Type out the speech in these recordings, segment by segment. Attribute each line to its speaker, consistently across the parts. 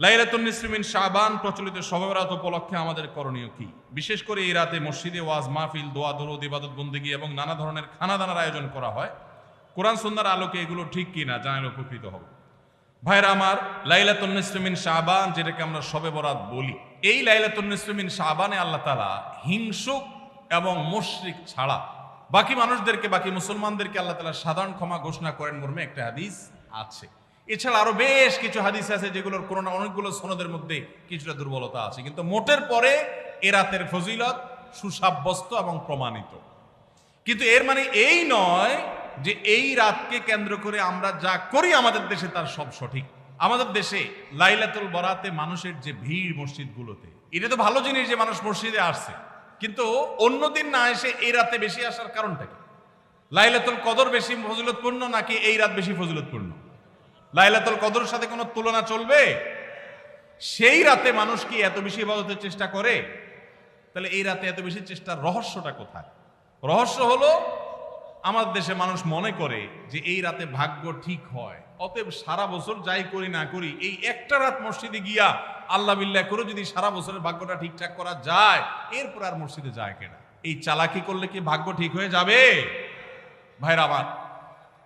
Speaker 1: লাইলাতুন নিসফি মিন শাবান প্রচলিত শবে বরাত উপলক্ষে আমাদের করণীয় কি? বিশেষ করে এই রাতে মসজিদে ওয়াজ মাহফিল, দোয়া দরুদ, ইবাদত বন্দেগী এবং নানা ধরনের খানাদানার আয়োজন করা হয়। কোরআন সুন্নাহর আলোকে এগুলো ঠিক কিনা জানালে উপকৃত হব। ভাইরা আমার, লাইলাতুন নিসফি মিন শাবান, যেটাকে আমরা শবে বরাত বলি, এই লাইলাতুন নিসফি মিন শাবানে আল্লাহ তাআলা হিংসুক এবং মুশরিক ছাড়া বাকি মানুষদেরকে, বাকি মুসলমানদেরকে আল্লাহ তাআলা সাধারণ ক্ষমা ঘোষণা করেন মর্মে একটা হাদিস আছে। এছাড়া আরো বেশ কিছু হাদিস আছে যেগুলোর কোনো না অনেকগুলো সনদের মধ্যে কিছুটা দুর্বলতা আছে, কিন্তু মোটের পরে এ রাতের ফজিলত সুসাব্যস্ত এবং প্রমাণিত। কিন্তু এর মানে এই নয় যে এই রাতকে কেন্দ্র করে আমরা যা করি আমাদের দেশে তার সব সঠিক। আমাদের দেশে লাইলাতুল বরাতে মানুষের যে ভিড় মসজিদগুলোতে, এটা তো ভালো জিনিস যে মানুষ মসজিদে আসছে, কিন্তু অন্যদিন না এসে এই রাতে বেশি আসার কারণটা কি? লাইলাতুল কদর বেশি ফজিলতপূর্ণ নাকি এই রাত বেশি ফজিলতপূর্ণ? লাইলাতুল কদরের সাথে কোনো তুলনা চলবে? সেই রাতে মানুষ কি এত বেশি ইবাদতের চেষ্টা করে? তাহলে এই রাতে এত বেশি চেষ্টার রহস্যটা কোথায়? রহস্য হলো আমাদের দেশে মানুষ মনে করে যে এই রাতে ভাগ্য ঠিক হয়, অতএব সারা বছর যাই করি না করি এই একটা রাত মসজিদে গিয়া আল্লাহ বিল্লাহ করে যদি সারা বছরের ভাগ্যটা ঠিকঠাক করা যায়, এরপর আর মসজিদে যায় কেনা। এই চালাকি করলে কি ভাগ্য ঠিক হয়ে যাবে? ভাইরা আমার,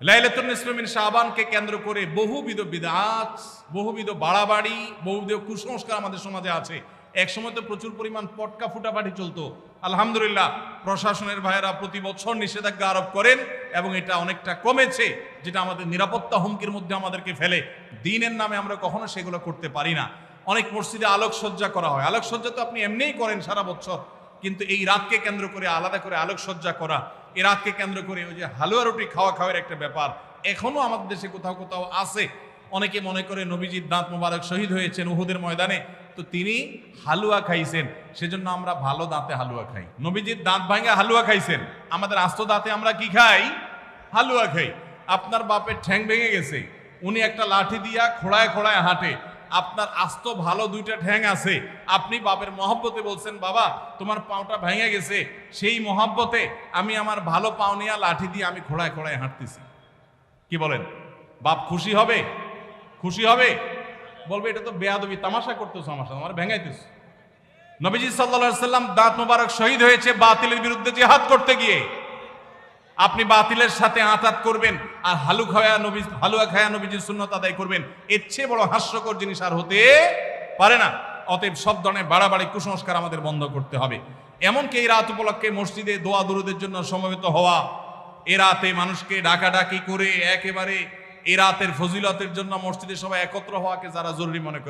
Speaker 1: লাইলাতুন নিসফি মিন শাবানকে কেন্দ্র করে বহুবিধ বিদআত, বহুবিধ বাড়াবাড়ি, বহুবিধ কুসংস্কার আমাদের সমাজে আছে। এক সময় তো প্রচুর পরিমাণ পটকা ফুটাফাটি চলতো। আলহামদুলিল্লাহ, প্রশাসনের ভাইয়েরা প্রতি বছর নিষেধাজ্ঞা আরোপ করেন এবং এটা অনেকটা কমেছে, যেটা আমাদের নিরাপত্তা হুমকির মধ্যে আমাদেরকে ফেলে। দিনের নামে আমরা কখনো সেগুলো করতে পারি না। অনেক মসজিদে আলোকসজ্জা করা হয়। আলোকসজ্জা তো আপনি এমনিই করেন সারা বছর, কিন্তু এই রাতকে কেন্দ্র করে আলাদা করে আলোকসজ্জা করা, এই রাতকে কেন্দ্র করে ওই যে হালুয়া রুটি খাওয়ার একটা ব্যাপার এখনো আমাদের দেশে কোথাও কোথাও আছে। অনেকে মনে করে নবীজির দাঁত মোবারক শহীদ হয়েছেন উহুদের ময়দানে, তো তিনি হালুয়া খাইছেন, সেজন্য আমরা ভালো দাঁতে হালুয়া খাই। নবীজির দাঁত ভাঙা হালুয়া খাইছেন, আমাদের আস্ত দাঁতে আমরা কি খাই? হালুয়া খাই। আপনার বাপের ঠ্যাং ভেঙে গেছে, উনি একটা লাঠি দিয়া খোড়ায় খোড়ায় হাঁটে, আপনার আস্ত ভালো দুইটা ঠ্যাং আছে, আপনি বাপের মহব্বতে বলছেন বাবা তোমার পাওটা ভেঙে গেছে, সেই মহব্বতে আমি আমার ভালো পাও নিয়ে লাঠি দিয়ে আমি খোড়ায় খোড়ায় হাঁটতেছি। কি বলেন? বাপ খুশি হবে? খুশি হবে? বলবে এটা তো বেয়াদবি, তামাশা করতেছো আমার সাথে, আমার ভেঙাইতেছো। নবীজি সাল্লাল্লাহু আলাইহি সাল্লাম দাঁত মোবারক শহীদ হয়েছে বাতিলের বিরুদ্ধে জিহাদ করতে গিয়ে। আপনি বাতিলের সাথে আঁতাত করবেন আর হালুয়া খায়া নবীজির সুন্নাত আদায় করবেন, এর চেয়ে বড় হাস্যকর জিনিস আর হতে পারে না। অতএব সব ধরনের বাড়াবাড়ি কুসংস্কার আমাদের বন্ধ করতে হবে। এমনকি এই রাত উপলক্ষে মসজিদে দোয়া দুরুদের জন্য সমবেত হওয়া, এ রাতে মানুষকে ডাকাডাকি করে একেবারে এ রাতের ফজিলতের জন্য মসজিদে সবাই একত্র হওয়াকে যারা জরুরি মনে করে